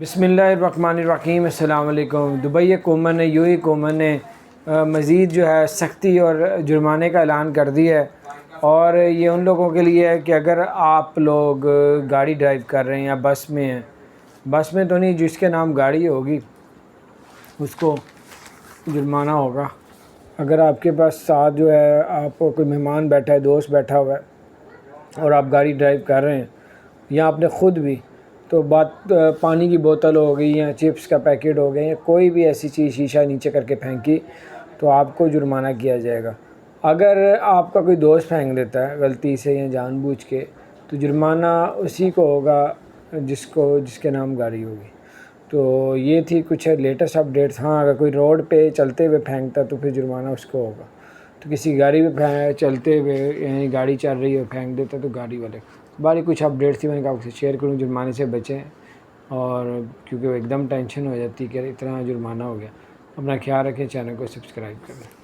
بسم اللہ الرحمن الرحیم۔ السلام علیکم۔ دبئی حکومت نے یو اے حکومت نے مزید جو ہے سختی اور جرمانے کا اعلان کر دیا ہے، اور یہ ان لوگوں کے لیے ہے کہ اگر آپ لوگ گاڑی ڈرائیو کر رہے ہیں یا بس میں ہیں، بس میں تو نہیں، جس کے نام گاڑی ہوگی اس کو جرمانہ ہوگا۔ اگر آپ کے پاس ساتھ جو ہے آپ کو کوئی مہمان بیٹھا ہے، دوست بیٹھا ہوا ہے اور آپ گاڑی ڈرائیو کر رہے ہیں، یا آپ نے خود بھی، تو پانی کی بوتل ہو گئی یا چپس کا پیکٹ ہو گیا یا کوئی بھی ایسی چیز شیشہ نیچے کر کے پھینکی تو آپ کو جرمانہ کیا جائے گا۔ اگر آپ کا کوئی دوست پھینک دیتا ہے غلطی سے یا جان بوجھ کے، تو جرمانہ اسی کو ہوگا جس کے نام گاڑی ہوگی۔ تو یہ تھی کچھ لیٹسٹ اپڈیٹس۔ ہاں، اگر کوئی روڈ پہ چلتے ہوئے پھینکتا تو پھر جرمانہ اس کو ہوگا۔ تو کسی گاڑی پہ چلتے ہوئے یعنی گاڑی چل رہی ہے پھینک دیتا تو گاڑی والے۔ باری کچھ اپڈیٹس تھی، میں نے کہا آپ سے شیئر کروں، جرمانے سے بچیں، اور کیونکہ وہ ایک دم ٹینشن ہو جاتی کہ اتنا جرمانہ ہو گیا۔ اپنا خیال رکھیں، چینل کو سبسکرائب کریں۔